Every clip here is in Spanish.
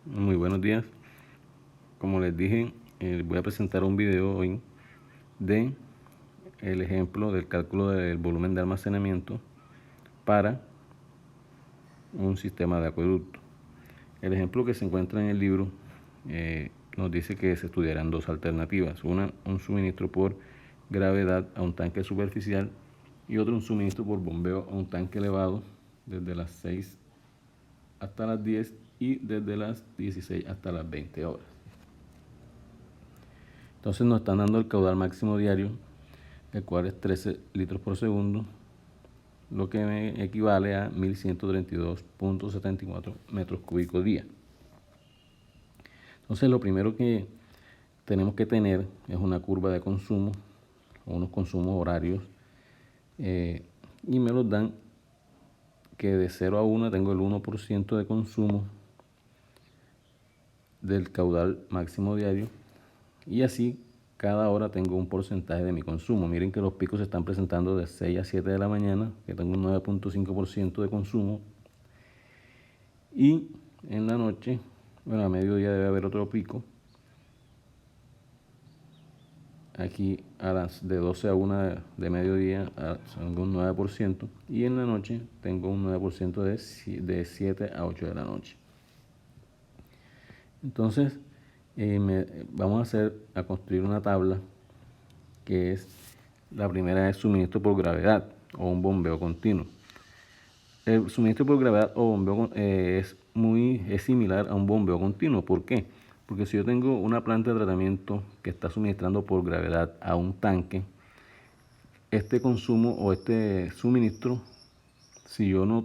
Muy buenos días. Como les dije, voy a presentar un video hoy de el ejemplo del cálculo del volumen de almacenamiento para un sistema de acueducto. El ejemplo que se encuentra en el libro nos dice que se estudiarán dos alternativas. Una, un suministro por gravedad a un tanque superficial, y otro, un suministro por bombeo a un tanque elevado desde las 6 hasta las 10 y desde las 16 hasta las 20 horas. Entonces nos están dando el caudal máximo diario, el cual es 13 litros por segundo, lo que me equivale a 1132.74 metros cúbicos día. Entonces lo primero que tenemos que tener es una curva de consumo, o unos consumos horarios, y me los dan que de 0 a 1 tengo el 1% de consumo del caudal máximo diario, y así cada hora tengo un porcentaje de mi consumo. Miren que los picos se están presentando de 6 a 7 de la mañana, que tengo un 9.5% de consumo, y en la noche, bueno, a mediodía debe haber otro pico. Aquí a las de 12 a 1 de mediodía tengo un 9%, y en la noche tengo un 9% de 7 a 8 de la noche. Entonces vamos a construir una tabla que es, la primera es suministro por gravedad o un bombeo continuo. El suministro por gravedad o bombeo es similar a un bombeo continuo. ¿Por qué? Porque si yo tengo una planta de tratamiento que está suministrando por gravedad a un tanque, este consumo o este suministro, si yo no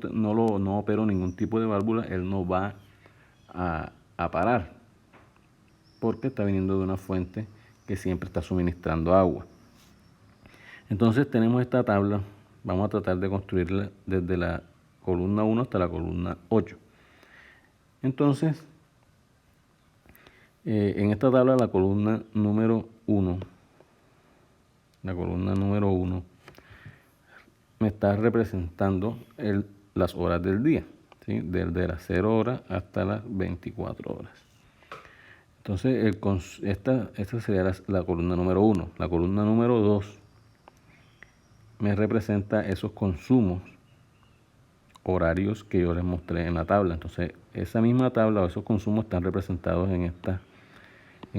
opero ningún tipo de válvula, él no va a parar, porque está viniendo de una fuente que siempre está suministrando agua. Entonces tenemos esta tabla, vamos a tratar de construirla desde la columna 1 hasta la columna 8. Entonces, en esta tabla la columna número 1 me está representando las horas del día, ¿sí? Desde las 0 horas hasta las 24 horas. Entonces, esta sería la columna número 1. La columna número 2 me representa esos consumos horarios que yo les mostré en la tabla. Entonces, esa misma tabla o esos consumos están representados en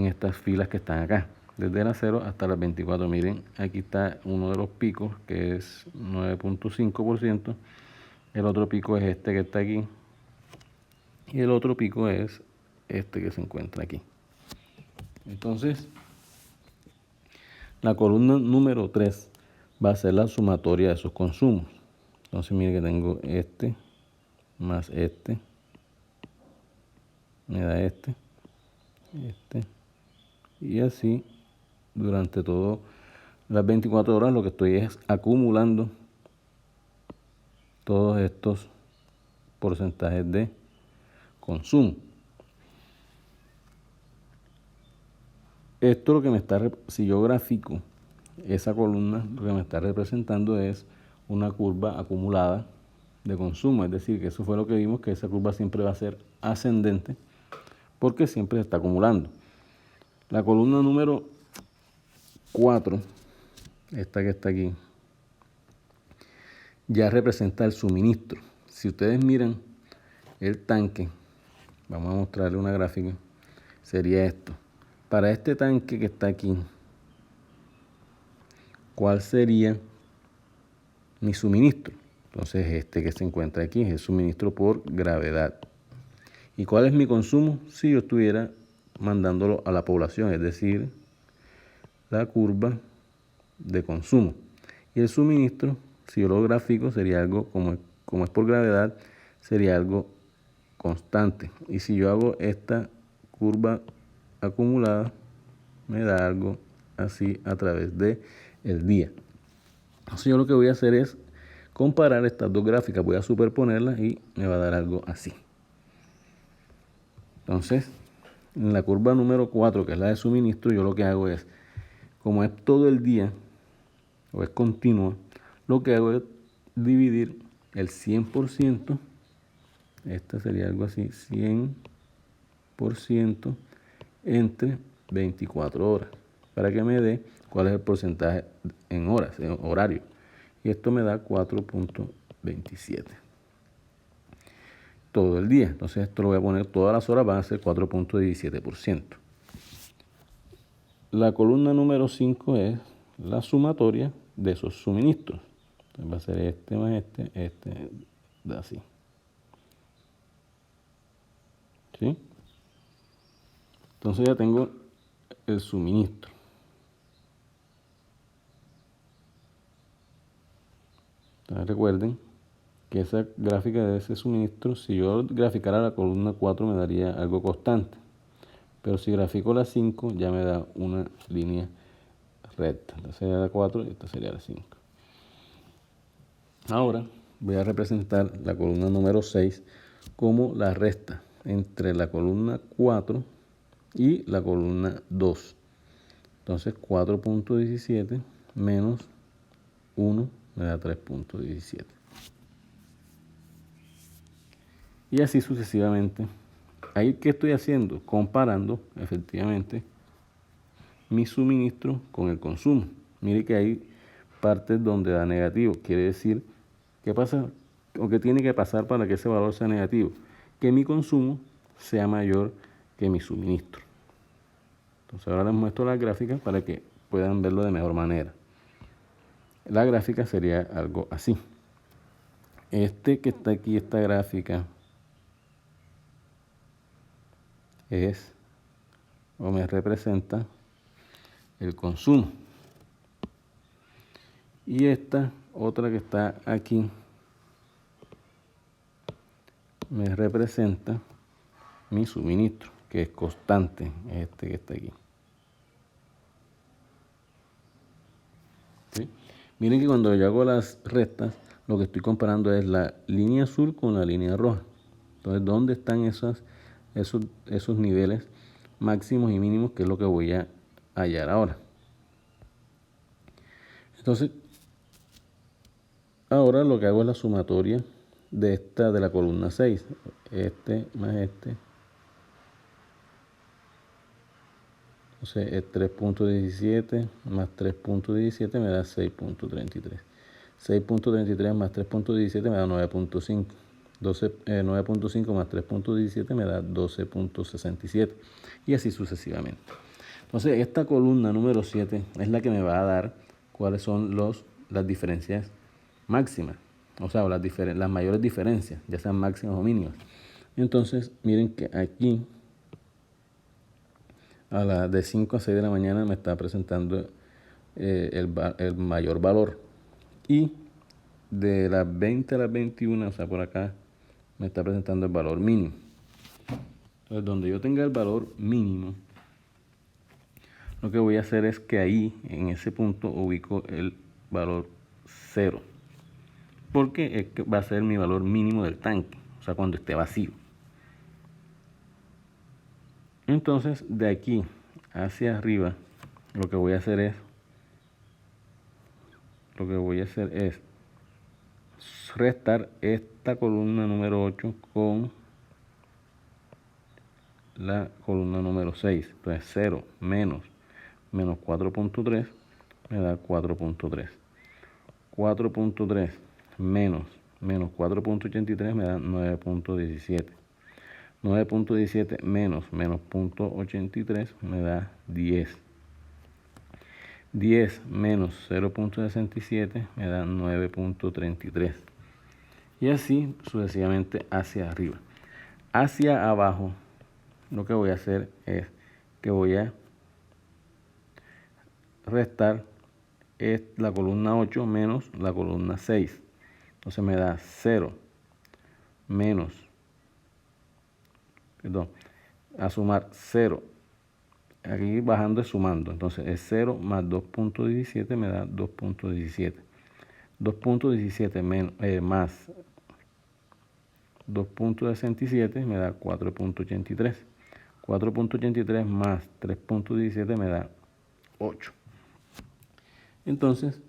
estas filas que están acá, desde las 0 hasta las 24. Miren, aquí está uno de los picos, que es 9.5%. El otro pico es este que está aquí, y el otro pico es este que se encuentra aquí. Entonces, la columna número 3 va a ser la sumatoria de esos consumos. Entonces, miren que tengo este más este, me da este, y así durante todas las 24 horas lo que estoy es acumulando todos estos porcentajes de consumo. Esto lo que me está, si yo grafico esa columna, lo que me está representando es una curva acumulada de consumo, es decir, que eso fue lo que vimos, que esa curva siempre va a ser ascendente porque siempre se está acumulando. La columna número 4, esta que está aquí, ya representa el suministro. Si ustedes miran el tanque, vamos a mostrarle una gráfica, sería esto. Para este tanque que está aquí, ¿cuál sería mi suministro? Entonces este que se encuentra aquí es el suministro por gravedad. ¿Y cuál es mi consumo si yo estuviera mandándolo a la población? Es decir, la curva de consumo. Y el suministro, si yo lo grafico, sería algo como es por gravedad, sería algo constante. Y si yo hago esta curva acumulada, me da algo así a través de el día. Entonces yo lo que voy a hacer es comparar estas dos gráficas, voy a superponerlas y me va a dar algo así. Entonces, en la curva número 4, que es la de suministro, yo lo que hago es, como es todo el día o es continua, lo que hago es dividir el 100%, este sería algo así, 100% entre 24 horas, para que me dé cuál es el porcentaje en horas, en horario. Y esto me da 4.27. Todo el día. Entonces esto lo voy a poner, todas las horas van a ser 4.17%. La columna número 5 es la sumatoria de esos suministros. Entonces va a ser este más este da así. ¿Sí? Entonces ya tengo el suministro. Entonces recuerden que esa gráfica de ese suministro, si yo graficara la columna 4 me daría algo constante. Pero si grafico la 5 ya me da una línea recta. Esta sería la 4 y esta sería la 5. Ahora voy a representar la columna número 6 como la resta entre la columna 4 y la columna 2. Entonces 4.17 menos 1 me da 3.17. Y así sucesivamente. Ahí, ¿qué estoy haciendo? Comparando efectivamente mi suministro con el consumo. Mire que hay partes donde da negativo. Quiere decir, ¿qué pasa o qué tiene que pasar para que ese valor sea negativo? Que mi consumo sea mayor que mi suministro. Entonces ahora les muestro las gráficas para que puedan verlo de mejor manera. La gráfica sería algo así. Este que está aquí, esta gráfica, es o me representa el consumo. Y esta otra que está aquí me representa mi suministro, que es constante, este que está aquí. ¿Sí? Miren que cuando yo hago las restas, lo que estoy comparando es la línea azul con la línea roja. Entonces, ¿dónde están esos niveles máximos y mínimos? Que es lo que voy a hallar ahora. Entonces, ahora lo que hago es la sumatoria de la columna 6. Este más este. Entonces, 3.17 más 3.17 me da 6.33. 6.33 más 3.17 me da 9.5. 9.5 más 3.17 me da 12.67. Y así sucesivamente. Entonces, esta columna número 7 es la que me va a dar cuáles son las diferencias máximas. O sea, las mayores diferencias, ya sean máximas o mínimas. Entonces, miren que aquí de 5 a 6 de la mañana me está presentando el mayor valor. Y de las 20 a las 21, o sea, por acá, me está presentando el valor mínimo. Entonces, donde yo tenga el valor mínimo, lo que voy a hacer es que ahí, en ese punto, ubico el valor 0. Porque va a ser mi valor mínimo del tanque, o sea, cuando esté vacío. Entonces, de aquí hacia arriba, lo que voy a hacer es restar esta columna número 8 con la columna número 6. Entonces 0 menos 4.3 me da 4.3. 4.3 menos 4.83 me da 9.17. 9.17 menos 0.83 me da 10. 10 menos 0.67 me da 9.33. Y así sucesivamente hacia arriba. Hacia abajo, lo que voy a hacer es que voy a restar la columna 8 menos la columna 6. Entonces me da 0 menos, a sumar 0. Aquí bajando es sumando. Entonces es 0 más 2.17 me da 2.17. 2.17 más 2.67 me da 4.83. 4.83 más 3.17 me da 8. Entonces,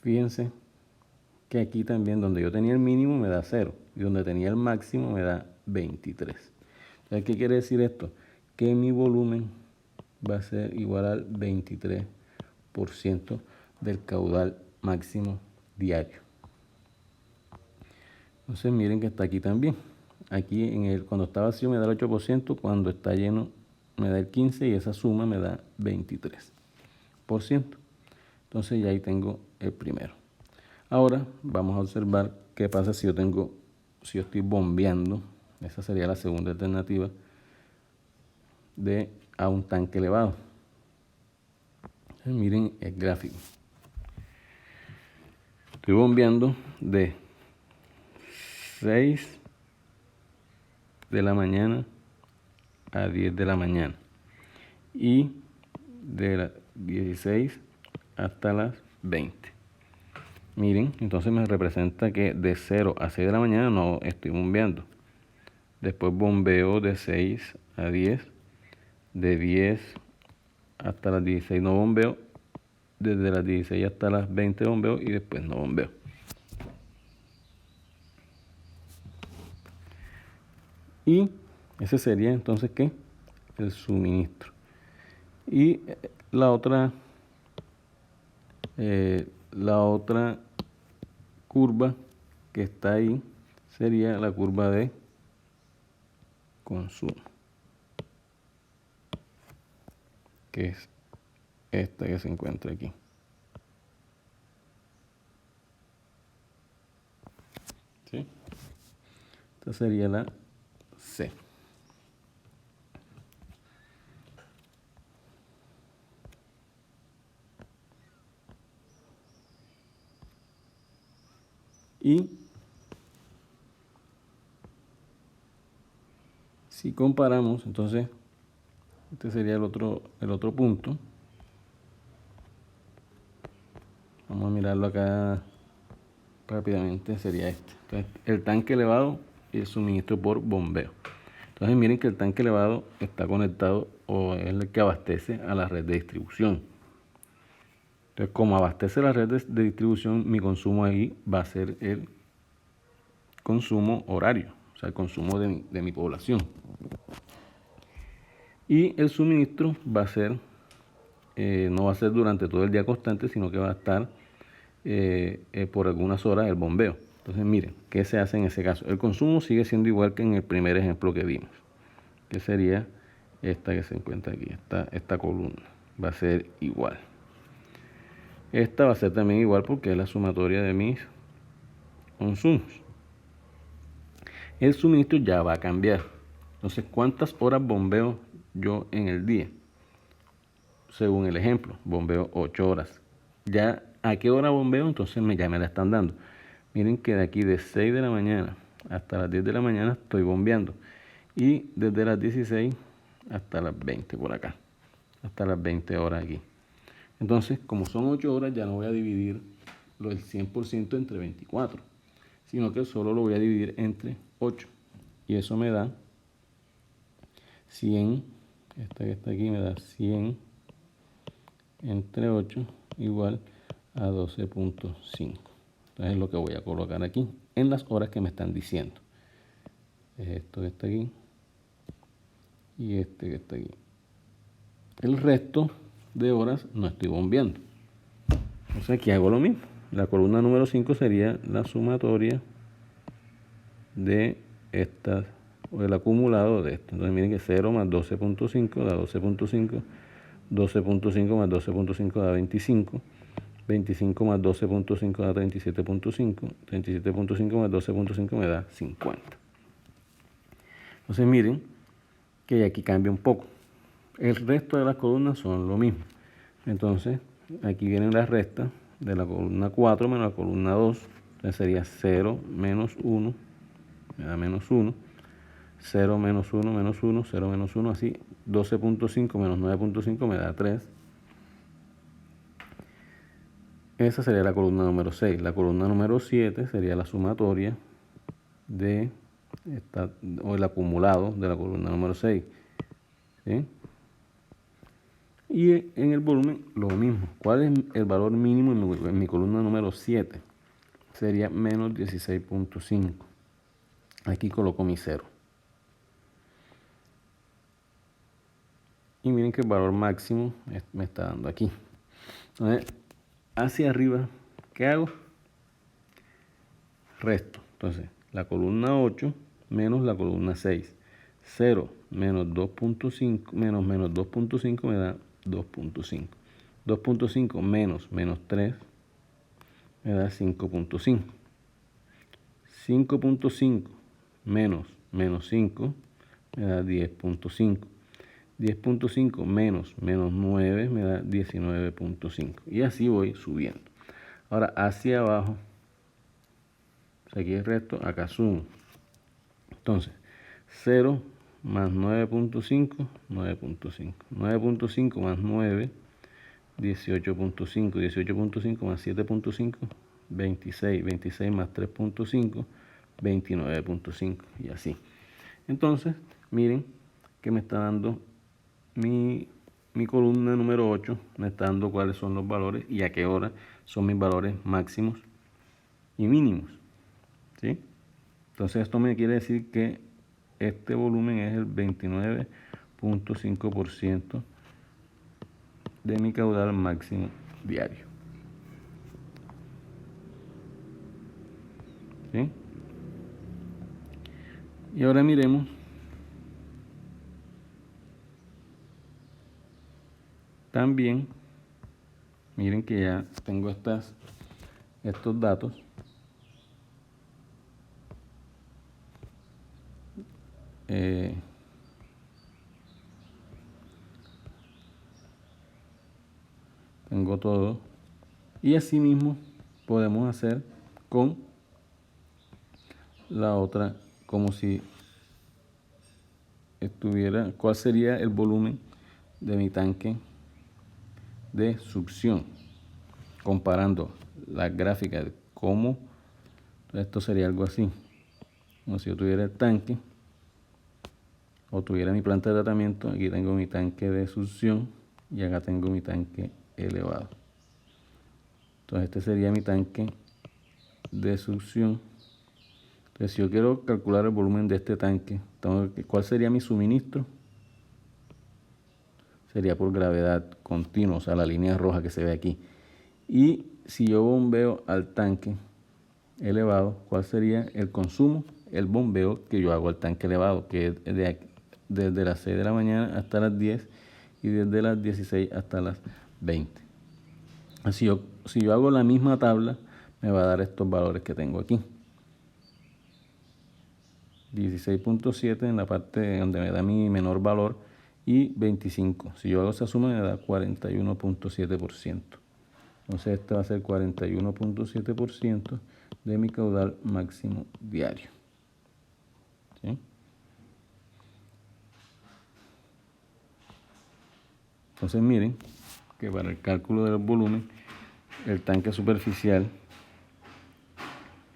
fíjense que aquí también donde yo tenía el mínimo me da 0 y donde tenía el máximo me da 23. ¿Sabes qué quiere decir esto? Que mi volumen va a ser igual al 23% del caudal máximo diario. Entonces miren que está aquí también. Aquí cuando está vacío me da el 8%, cuando está lleno me da el 15% y esa suma me da 23%. Entonces ya ahí tengo el primero. Ahora vamos a observar qué pasa si yo estoy bombeando. Esa sería la segunda alternativa a un tanque elevado. Entonces, miren el gráfico. Estoy bombeando de 6 de la mañana a 10 de la mañana y de las 16 hasta las 20. Miren, entonces me representa que de 0 a 6 de la mañana no estoy bombeando. Después bombeo de 6 a 10, de 10 hasta las 16 no bombeo, desde las 16 hasta las 20 bombeo y después no bombeo. Y ese sería entonces ¿qué? El suministro. Y la otra curva que está ahí sería la curva de consumo, que es esta que se encuentra aquí. ¿Sí? Esta sería la C. Y si comparamos, entonces, este sería el otro punto. Vamos a mirarlo acá rápidamente, sería este. Entonces, el tanque elevado y el suministro por bombeo. Entonces miren que el tanque elevado está conectado o es el que abastece a la red de distribución. Entonces, como abastece la red de distribución, mi consumo ahí va a ser el consumo horario, o sea, el consumo de mi población. Y el suministro va a ser, no va a ser durante todo el día constante, sino que va a estar por algunas horas el bombeo. Entonces miren, ¿qué se hace en ese caso? El consumo sigue siendo igual que en el primer ejemplo que vimos, que sería esta que se encuentra aquí, esta columna. Va a ser igual. Esta va a ser también igual porque es la sumatoria de mis consumos. El suministro ya va a cambiar. Entonces, ¿cuántas horas bombeo yo en el día? Según el ejemplo, bombeo 8 horas. Ya, ¿a qué hora bombeo? Entonces ya me la están dando. Miren que de aquí de 6 de la mañana hasta las 10 de la mañana estoy bombeando. Y desde las 16 hasta las 20 por acá. Hasta las 20 horas aquí. Entonces, como son 8 horas, ya no voy a dividir el 100% entre 24, sino que solo lo voy a dividir entre 8. Y eso me da 100, esta que está aquí me da 100 entre 8 igual a 12.5. Entonces es lo que voy a colocar aquí en las horas que me están diciendo. Esto que está aquí y este que está aquí. El resto de horas no estoy bombeando. Entonces aquí hago lo mismo. La columna número 5 sería la sumatoria de estas, o el acumulado de estas. Entonces miren que 0 más 12.5 da 12.5, 12.5 más 12.5 da 25, 25 más 12.5 da 37.5, 37.5 más 12.5 me da 50. Entonces miren que aquí cambia un poco. El resto de las columnas son lo mismo. Entonces aquí vienen las restas de la columna 4 menos la columna 2. Entonces sería 0 menos 1, me da menos 1. 0 menos 1 menos 1, 0 menos 1, así. 12.5 menos 9.5 me da 3. Esa sería la columna número 6. La columna número 7 sería la sumatoria de o el acumulado de la columna número 6. ¿Sí? Y en el volumen lo mismo. ¿Cuál es el valor mínimo en mi columna número 7? Sería menos 16.5. Aquí coloco mi 0. bien que el valor máximo me está dando aquí. Entonces, hacia arriba, ¿qué hago? Resto. Entonces, la columna 8 menos la columna 6. 0 menos 2.5 menos 2.5 me da 2.5. 2.5 menos 3 me da 5.5. 5.5 menos 5 me da 10.5. 10.5 menos 9 me da 19.5. Y así voy subiendo. Ahora hacia abajo, aquí es recto, acá sumo. Entonces, 0 más 9.5, 9.5. 9.5 más 9, 18.5. 18.5 más 7.5, 26. 26 más 3.5, 29.5. Y así. Entonces, miren que me está dando mi columna número 8, me está dando cuáles son los valores y a qué hora son mis valores máximos y mínimos. ¿Sí? Entonces esto me quiere decir que este volumen es el 29.5% de mi caudal máximo diario. ¿Sí? Y ahora miremos también, miren que ya tengo estos datos. Tengo todo. Y así mismo podemos hacer con la otra, como si estuviera, ¿cuál sería el volumen de mi tanque de succión? Comparando las gráficas de cómo, esto sería algo así, como si yo tuviera el tanque o tuviera mi planta de tratamiento. Aquí tengo mi tanque de succión y acá tengo mi tanque elevado. Entonces este sería mi tanque de succión. Entonces si yo quiero calcular el volumen de este tanque, ¿cuál sería mi suministro? Sería por gravedad continua, o sea, la línea roja que se ve aquí. Y si yo bombeo al tanque elevado, ¿cuál sería el consumo? El bombeo que yo hago al tanque elevado, que es desde las 6 de la mañana hasta las 10 y desde las 16 hasta las 20. Así si yo hago la misma tabla, me va a dar estos valores que tengo aquí. 16.7 en la parte donde me da mi menor valor y 25. Si yo hago esa suma me da 41.7%. Entonces este va a ser 41.7% de mi caudal máximo diario. ¿Sí? Entonces miren que para el cálculo del volumen, el tanque superficial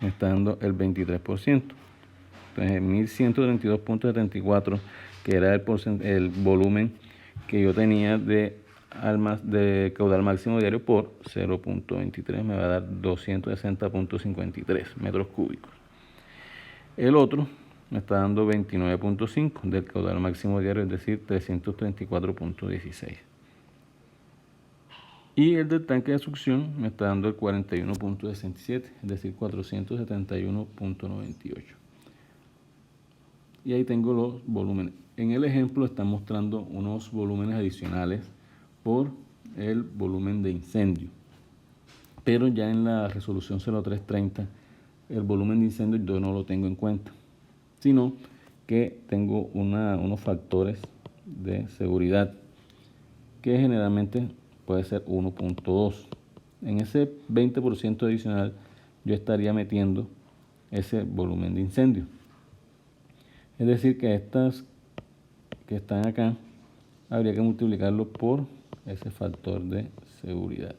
me está dando el 23%. Entonces 1132.74, que era el volumen que yo tenía de caudal máximo diario por 0.23, me va a dar 260.53 metros cúbicos. El otro me está dando 29.5 del caudal máximo diario, es decir, 334.16. Y el del tanque de succión me está dando el 41.67, es decir, 471.98. Y ahí tengo los volúmenes. En el ejemplo están mostrando unos volúmenes adicionales por el volumen de incendio. Pero ya en la resolución 0330, el volumen de incendio yo no lo tengo en cuenta, sino que tengo unos factores de seguridad que generalmente puede ser 1.2. En ese 20% adicional yo estaría metiendo ese volumen de incendio. Es decir, que estas que están acá habría que multiplicarlo por ese factor de seguridad.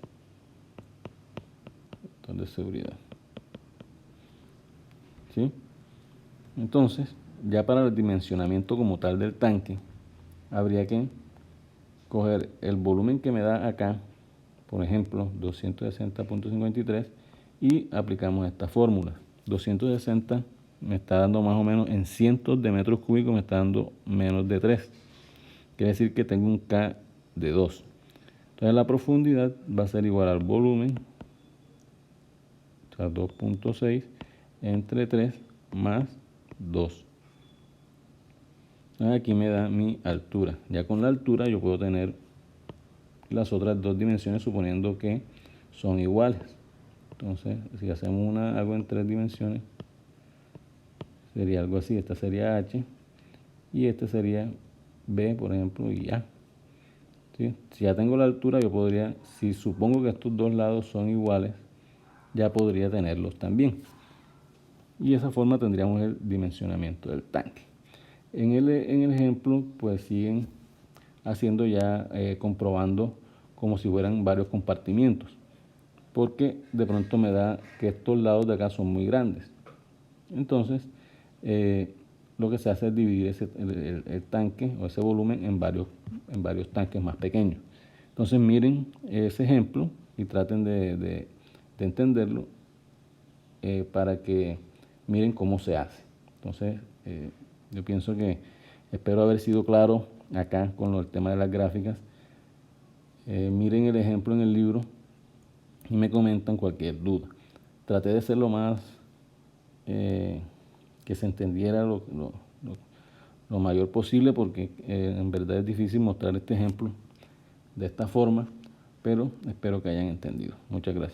Factor de seguridad. ¿Sí? Entonces, ya para el dimensionamiento como tal del tanque, habría que coger el volumen que me da acá, por ejemplo, 260.53, y aplicamos esta fórmula. 260 me está dando más o menos en cientos de metros cúbicos, me está dando menos de 3. Quiere decir que tengo un K de 2. Entonces la profundidad va a ser igual al volumen, o sea, 2.6 entre 3 más 2. Aquí me da mi altura. Ya con la altura yo puedo tener las otras dos dimensiones suponiendo que son iguales. Entonces, si hacemos algo en 3 dimensiones, sería algo así. Esta sería H y este sería B, por ejemplo, y A. ¿Sí? Si ya tengo la altura, yo podría, si supongo que estos dos lados son iguales, ya podría tenerlos también. Y de esa forma tendríamos el dimensionamiento del tanque. En el ejemplo, pues siguen haciendo ya, comprobando como si fueran varios compartimientos, porque de pronto me da que estos lados de acá son muy grandes. Entonces, lo que se hace es dividir el tanque o ese volumen en varios tanques más pequeños. Entonces, miren ese ejemplo y traten de entenderlo, para que miren cómo se hace. Entonces, yo pienso que espero haber sido claro acá con el tema de las gráficas. Miren el ejemplo en el libro y me comentan cualquier duda. Traté de ser lo más que se entendiera lo mayor posible, porque en verdad es difícil mostrar este ejemplo de esta forma, pero espero que hayan entendido. Muchas gracias.